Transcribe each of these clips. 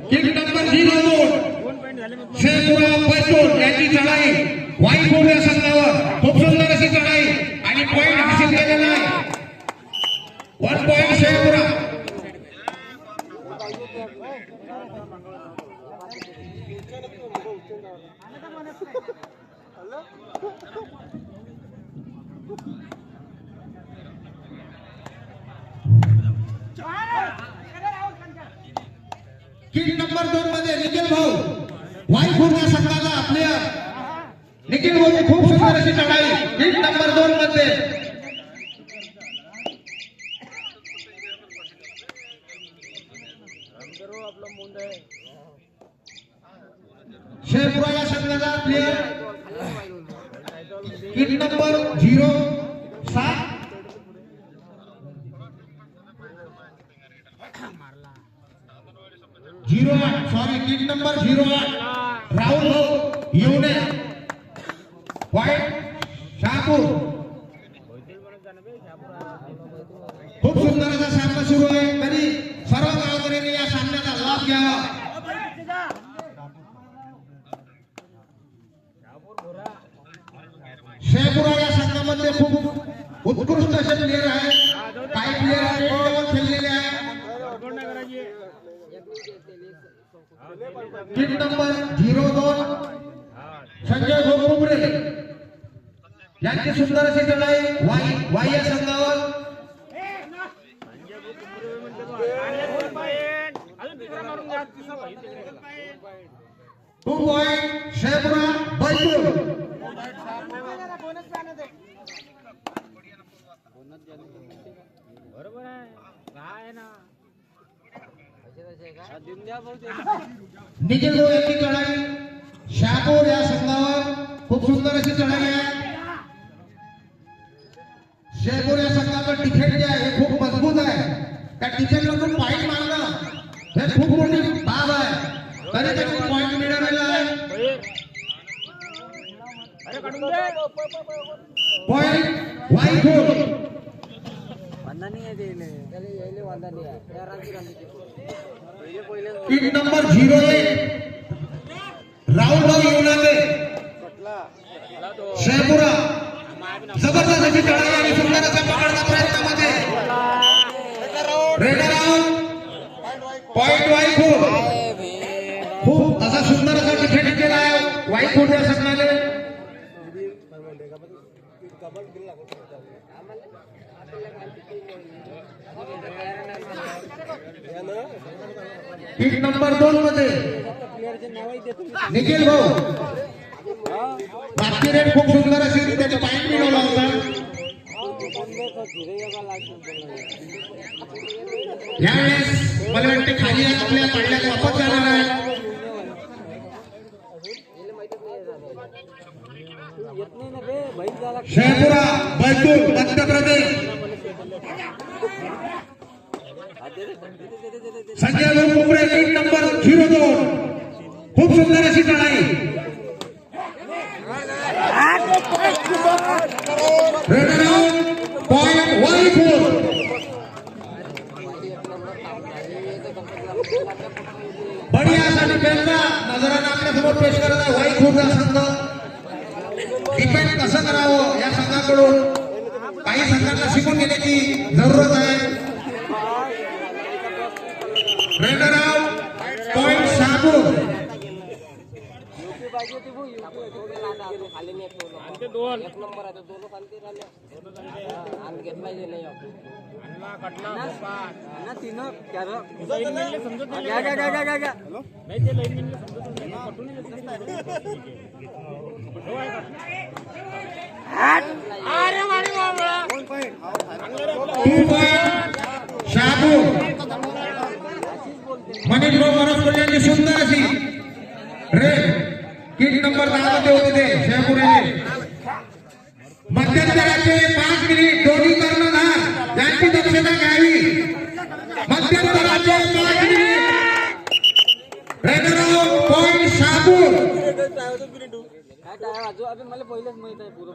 Kick number 02 Sheikhpura Betul याची चढाई वाईकोड या संघावर खूप सुंदर अशी चढाई आणि पॉइंट हासिल केलेला आहे. 1 पॉइंट शेखपुरा. किक नंबर 2 मध्ये निखिल भाऊ वाईकोड या संघाचा प्लेयर निखिल भाऊ खूप सुंदर अशी चढाई किक नंबर 2 मध्ये. शेखपुरा या संघाचा player kick number 07 08 sorry kick number 08 Rahul भाऊ येवणे वाईट शहापूर. खूप सुंदर असा सामना सुरू आहे. तरी सर्व गावकऱ्यांनी या सामन्याचा लाभ घ्यावा. शेखपुरा या संघामध्ये खूप उत्कृष्ट असे प्लेयर आहेत. काही प्लेयर खेळलेले आहेत. किक नंबर 02 संजय गोकुमरे यांची सुंदर अशी चढाई वाई या संघावर. 2 पॉइंट शेखपुरा बैतूल. बरोबर आहे ना. निखिल भाऊ यांची चढाई शहापूर या संघावर खूप सुंदर अशी चढाई आहे. शेखपूर या संघाचं डिफेंड जे आहे खूप मजबूत आहे. त्या डिफेंडमधून पॉईंट मारणं हे खूप मोठी बाब आहे. तरी त्यांनी पॉईंट मिळवलेला आहे. पॉईंट वाईकोड. किक नंबर 01 राहुल भाऊ येवणे शेखपुरा. जबरदस्त अशी चढाई आणि सुंदर असा पकडण्याच्या प्रयत्नामध्ये रेडर आउट. पॉइंट वाईकोड. खूप असा सुंदर असा डिफेंड केला आहे वाईकोड या संघाने. किक नंबर 2 मध्ये निखिल भाऊ मागची रेट खूप सुंदर अशी त्याचा पॉइंट मिळवला होता. यावेळेस मला वाटते खाली आपल्या पाडल्यात वापस जाणार आहे. शेखपुरा बैतूल मध्य प्रदेश. संजय भाऊ कुमरे किक नंबर 02 खूप सुंदर अशी चढाई. Raider out. पॉइंट वाईकोड. बढिया असा डिफेंडचा नजराने आपल्यासमोर पेश करत आहे वाईकोडचा संघ. डिफेंड कसं करावं या संघाकडून काही संघांना शिकून घेण्याची जरूरत आहे. Raider out. Point Shahapur. Manish भाऊ मनोज यांची सुंदर अशी रेड किक नंबर 10 मध्ये होते ते शेखपुराचे. मध्यंतराचे 5 मिनिट दोन्ही कर्णधार यांची दक्षता घ्यावी. मध्यंतराचे 5 minute. Raider out. Point Shahapur. मला पहिलेच माहित आहे पूर्ण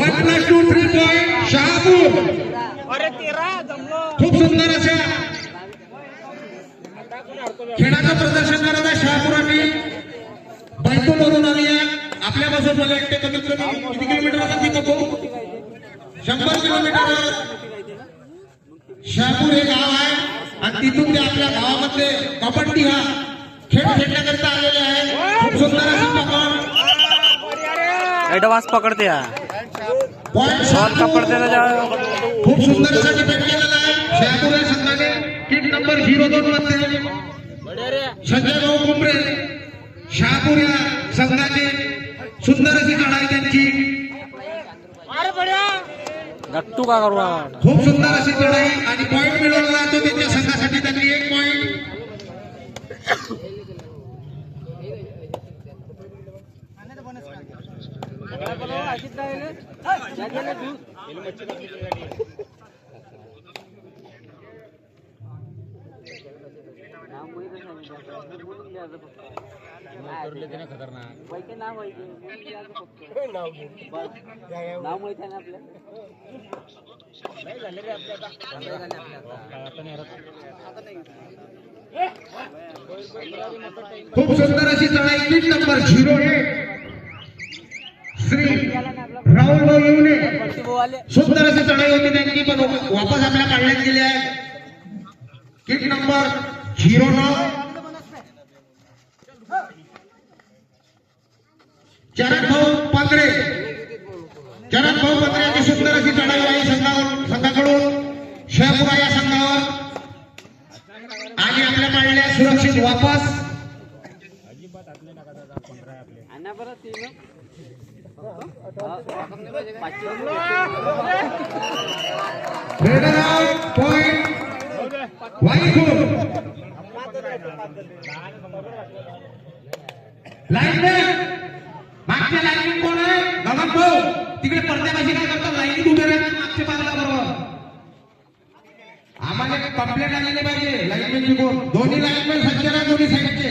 1+2 3 पॉइंट शहापूर. खूप सुंदर अशा खेळाचं प्रदर्शन करत आहे शहापुरांनी बैतूलवरून आली आहे. आपल्यापासून मला वाटते कमीत कमी किती किलोमीटर असेल नको 100 किलोमीटर शहापूर हे गाव आहे आणि तिथून ते आपल्या गावामध्ये कबड्डी हा खेळ खेळण्याकरिता आलेले आहे. खूप सुंदर अशी पकड ऍडव्हान्स पकडते या पॉइंट पकडते खूप सुंदर असा डिफेंड केलेला आहे शहापूर या संघाने. किट नंबर 02 मध्ये संजय भाऊ कुंबरे शहापूर या संघाचे सुंदर अशी चढाई त्यांची. गट्टू का करू खूप सुंदर अशी चढाई आणि पॉइंट मिळवला जातो त्यांच्या संघासाठी. त्यांनी 1 पॉइंट खूप सुंदर अशी चढाई. किट नंबर 08 श्री राहुल भाऊ येऊने सुंदर अशी चढाई होती त्यांची पण वापस आपल्या काढण्यात गेली आहे. किट नंबर 09 चरण भाऊ पांगरे यांची सुंदर अशी चढाई आहे संघाकडून शहापुरा या संघावर आणि आपल्या मांडल्या सुरक्षित वापस. Raider out point Waikhur. Lineman मागच्या लाईन कोण आहे गगन भाऊ तिकडे पडद्यापाशी काय करतात लाईनीत उभे राहतात मागच्या बाजूला बरोबर. आम्हाला कंप्लेंट आलेली पाहिजे लाईनमॅनची कोण. दोन्ही लाईनमॅन सज्ज राहा दोन्ही साईडचे.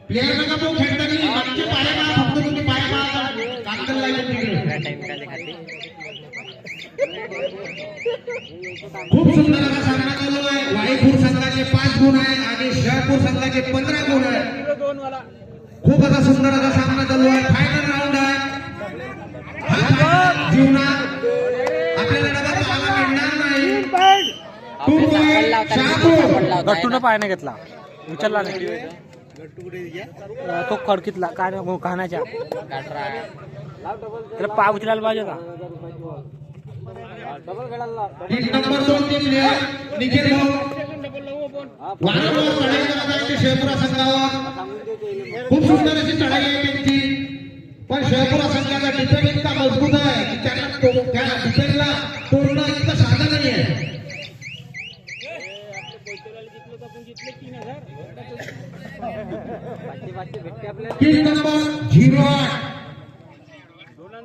प्लेयर नका भाऊ खेळताना मागचे पाय मारा फक्त तुम्ही पाय मारा कागद लाईन तिकडे. खूप सुंदर असा सामना चालू आहे. वाईखूर संघाचे 5 गुण आहे आणि शहापूर संघाचे 15 गुण आहे. खूप असा सुंदर असा सामना चालू आहे. फायनल राऊंड आहे. जीवनात आपल्याला डबा पाहायला मिळणार नाही. गट्टून पाय नाही घेतला उचलला नाही तो खडकीतला काय खाण्याच्या त्याला पाय उचलायला पाहिजे होता. किट नंबर 2 चे प्लेयर निखिल भाऊ वारंवार चढाई करत आहेत शहापुरा संघावर. खूप सुंदर अशी चढाई आहे त्यांची पण शहापुरा संघाचा डिफेंड इतका मजबूत आहे की त्यांना त्या डिफेंडला तोडणं इतकं साधं नाही आहे. किट नंबर 08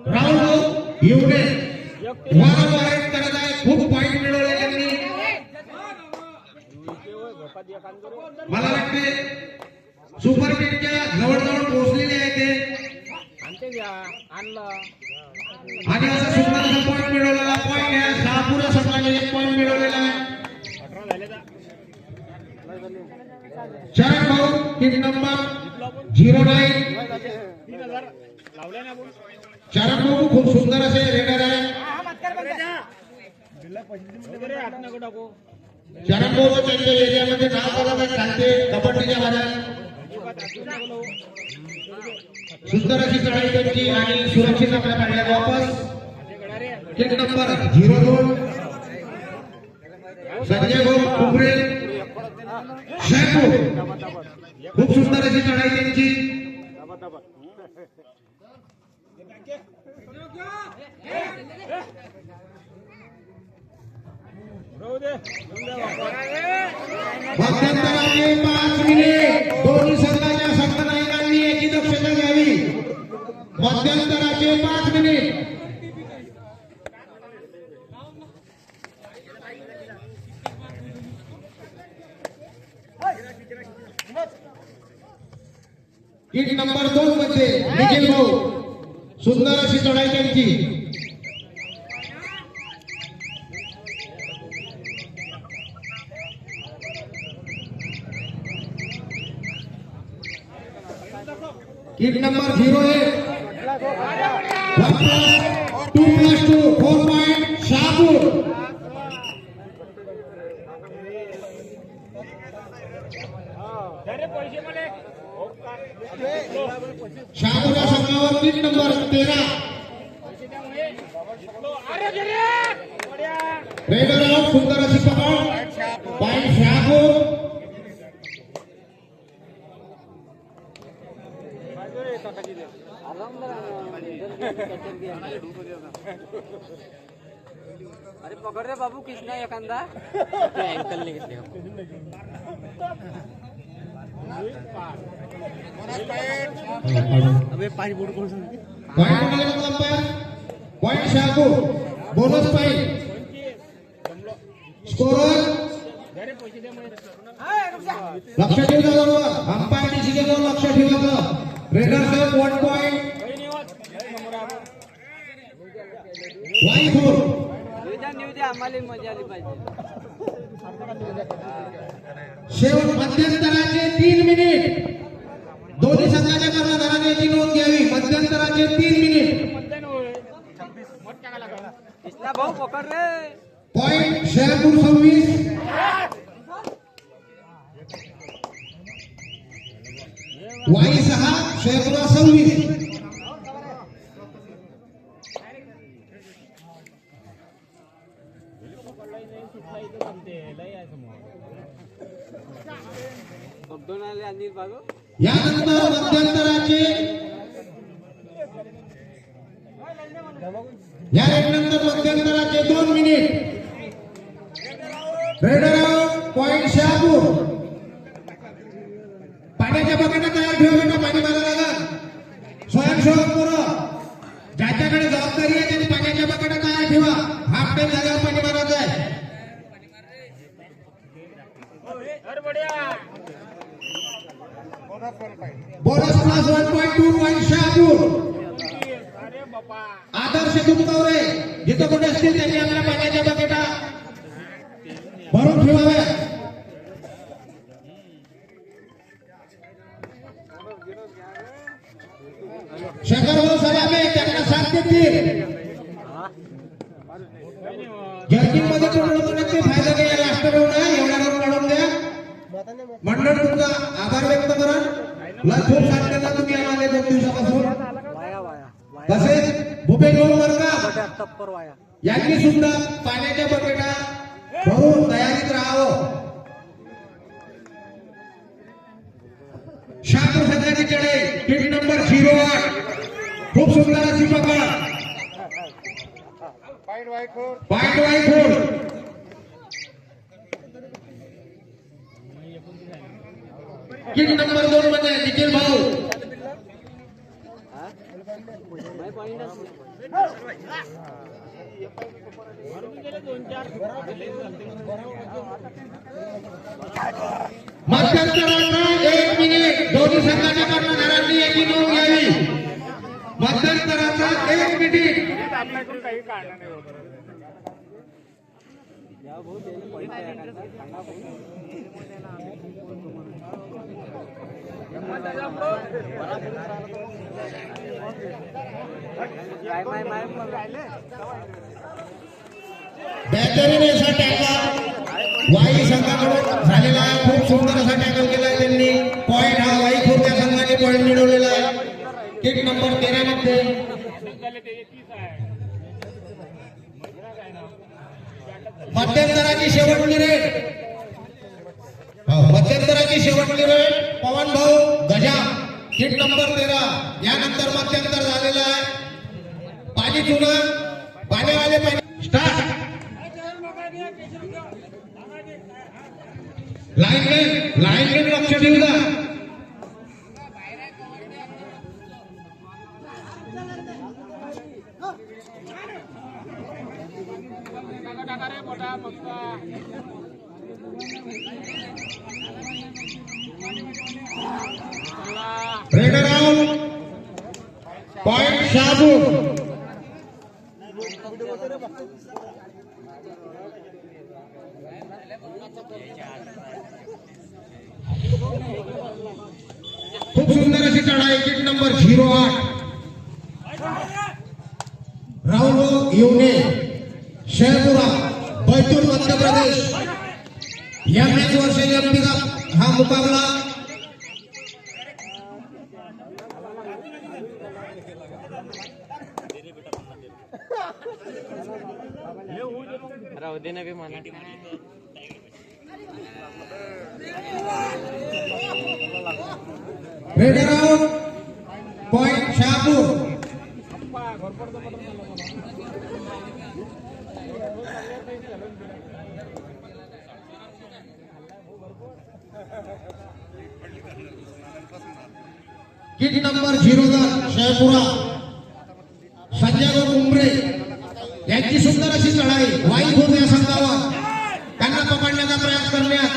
राहुल भाऊ येऊने वारंवार करत आहे. खूप पॉइंट मिळवले त्यांनी. मला वाटते सुपर टेनच्या जवळजवळ पोहोचलेले आहे ते आणि असा सुंदर असा पॉइंट मिळवलेला पॉइंट आहे. शहापुरा संघाने 1 पॉइंट मिळवलेला आहे. चरण भाऊ किट नंबर 09 चरण भाऊ खूप सुंदर असे रेडर आहे. चरण भाऊ त्यांच्या एरियामध्ये नाव चालत चालते कबड्डीच्या भागात. सुंदर अशी चढाई त्यांची आणि सुरक्षित आपल्या पाड्यात वापस. किट नंबर 02 संजय भाऊ कुंबरे शहापूर. खूप सुंदर अशी चढाई त्यांची. मध्यंतराचे 5 मिनिट दोन्ही संघाच्या संघनायकांनी याची दक्षता घ्यावी. मध्यंतराचे 5 मिनिट. किट नंबर 2 मध्ये निखिल भाऊ सुंदर अशी चढाई त्यांची. Kit number 08 1 plus 2 plus 2 4 point Shahapur Shahapur संघावर किट नंबर 13 रेडर आउट सुंदर अशी पकड पॉइंट शहापूर अरे पकड रे बाबू कृष्णा एखादा अँकल नाही घेतले अबे पाणी बुड कोण सांगते point Shahapur bonus point scorer लक्ष ठेवायचं अंपायर डिसिजन लक्ष ठेवायचं रेडर साहेब 1 पॉइंट वाईफोर न्यू द्या आम्हाला मजा आली पाहिजे शेवट मध्यंतराचे 3 मिनिट दोन्ही संघाच्या कर्णधाराने याची नोंद घ्यावी मध्यंतराचे 3 मिनिट कृष्णा भाऊ पकड रे पॉइंट शहापूर 26 वाई 6 शहापूर 26 दोन आले अनिल बाबू यानंतर मध्यंतराचे या नंतर मध्यंतराचे 2 minute raider out point Shahapur पाण्याच्या बकेटा तयार ठेवा बेटा पाणी मारा लागल स्वयंसेवक पोरं ज्याच्याकडे जबाबदारी आहे त्यांनी पाण्याच्या बकेटा तयार ठेवा हाफ टाइम झाल्यावर पाणी मारायचं आहे बोनस प्लस 1.2 पॉइंट शहापूर आदर्श दुमकवरे जिथं कुठे असतील त्यांनी आपल्या पाण्याच्या बकेटा भरून ठेवाव्या शंकरभाऊ सलामे त्यांना साथ देतील जर्किंग मध्ये नक्की फायदा घ्या लास्ट राऊंड आहे एवढा राऊंड काढून द्या मंडळ तुमचा आभार व्यक्त करा खूप साथ देता तुम्ही आम्हाला 2 दिवसापासून वाया वाया वाया तसेच भूपेश भाऊ मरका टप्पर वाया यांनी सुद्धा पाण्याच्या बकेटा भरून तयारीत राहावं शहापूर संघाची चढाई किट नंबर 08 खूप सुंदर अशी पकड पॉइंट वाईफोर किट नंबर 2 मध्ये निखिल भाऊ मध्यंतराचा 1 मिनिट दोन्ही संघाच्या कर्णधारांनी याची नोंद घ्यावी मध्यंतराचा 1 मिनिट बेहतरीन असा टॅकल वाई संघाकडून झालेला आहे खूप सुंदर असा टॅकल केला आहे त्यांनी पॉइंट हा वाई खूप त्या संघाने पॉइंट मिळवलेला आहे किट नंबर 13 मध्ये मध्यंतराची शेवटची रेट मध्यंतराची शेवटची रेट पवन भाऊ गजा किट नंबर 13 यानंतर मध्यंतर झालेला आहे पाणी चुना पाण्यावाले पाणी स्टार्ट लाईन लक्ष ठेवू द्या रेडर आउट पॉइंट शहापूर खूप सुंदर अशी चढाई किट नंबर 08 राहुल येवने शेरपुरा बैतूल मध्य प्रदेश या मॅच वर्षाच्या एमपीचा हा मुकाबला राहू दे ना बे मला raider out point Shahapur kit number 0 Sherpura Sanjay Kumbhare यांची सुंदर अशी चढाई वाईखोर या संघावर त्यांना पकडण्याचा प्रयास करण्यात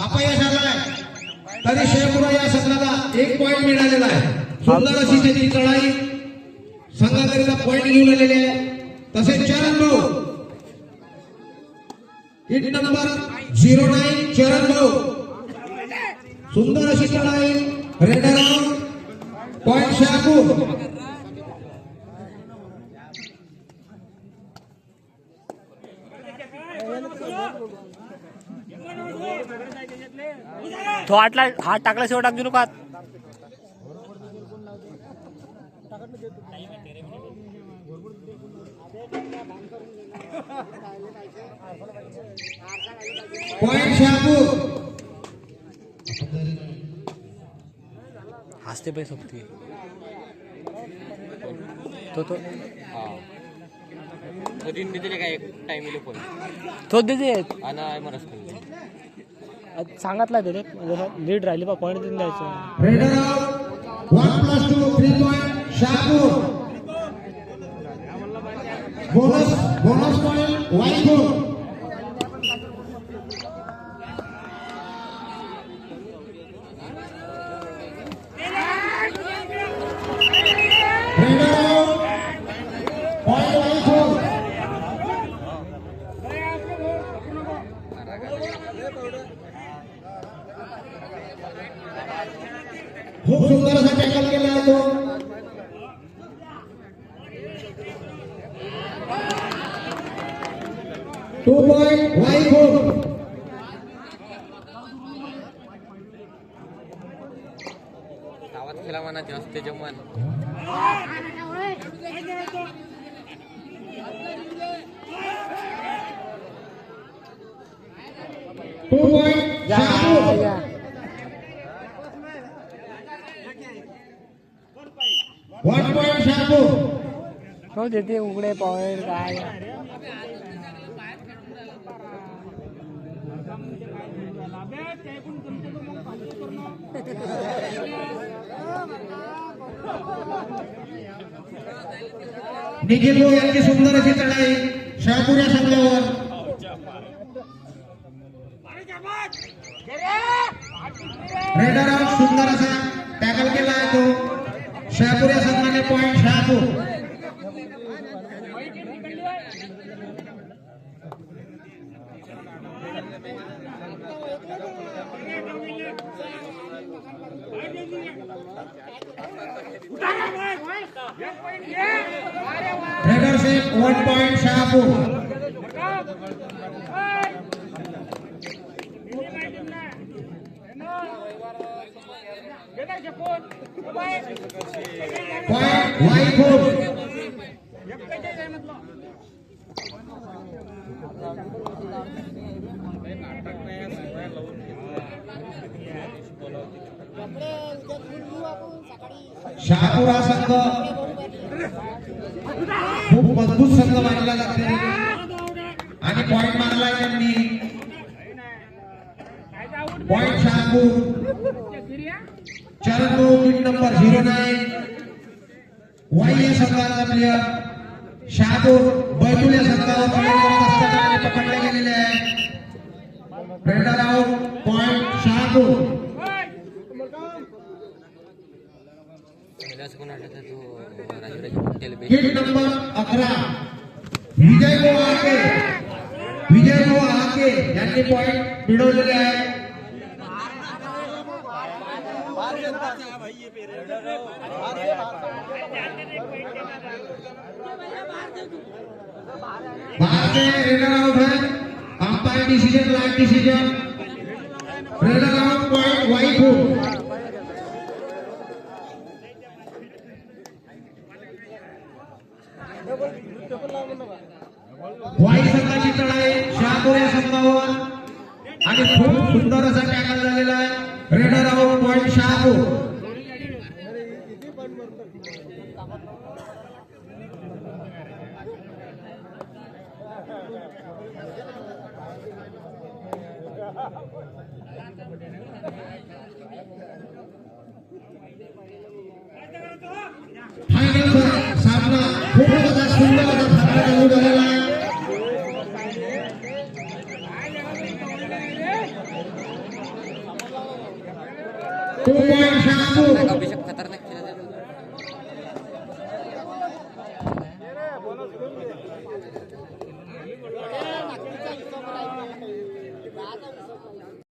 अपयश आलाय तरी शेरपुरा या संघाला 1 पॉइंट मिळालेला आहे सुंदर अशी त्याची चढाई संघाकरिता पॉइंट घेऊन आलेले आहे तसेच चरण भाऊ किट नंबर 09 चरण भाऊ सुंदर अशी चढाई रेडर आउट पॉइंट शहापूर तो हात टाकला शेवट टाक देऊ का पॉइंट शहापूर हसते पैसे सोबती तो दिन दिले काय एक टाइम पण तो देते आणि मरस सांगितलं ते लीड राहिली बा पॉईंट देऊन द्यायचं raider out 1+2 3 point Shahapur bonus point Waikhor raider out point Waikhor खूप सुंदर असा टॅकल केला आहे तो टू पॉइंट वाईखोर गावात खेळा म्हणा जास्त जमन 2 point Shahapur one point Shahapur हो देते उघडे पॉईंट काय निखिल भाऊ यांची सुंदर अशी चढाई शहापूर या संघावर रेडर आउट सुंदर असा टॅकल केला आहे तो शहापूर या संघाने पॉइंट शहापूर रेडर से 1 पॉइंट शहापूर पॉइंट वाईखोर शहापूर हा संघ खूप मजबूत संघ मानला जाते आणि पॉइंट मारलाय त्यांनी पॉइंट शहापूर चरण किट नंबर 09 वाई या संघाचा प्लेयर शहापूर बैतूल या संघावर पकडले गेलेले आहे raider out point Shahapur kit number 11 विजय गोवा आके यांनी पॉइंट मिळवलेले आहे भारतीय रेडर आउट है umpire decision live decision raider out point wide हो वाई संघाची चढाई शहापूर या संघावर आणि खूप सुंदर असा टॅकल झालेला आहे raider out point Shahapur final सामना खूप असा सुंदर असा सामना चालू झालेला आहे अभिषेक खतरनाक खेळत आहे.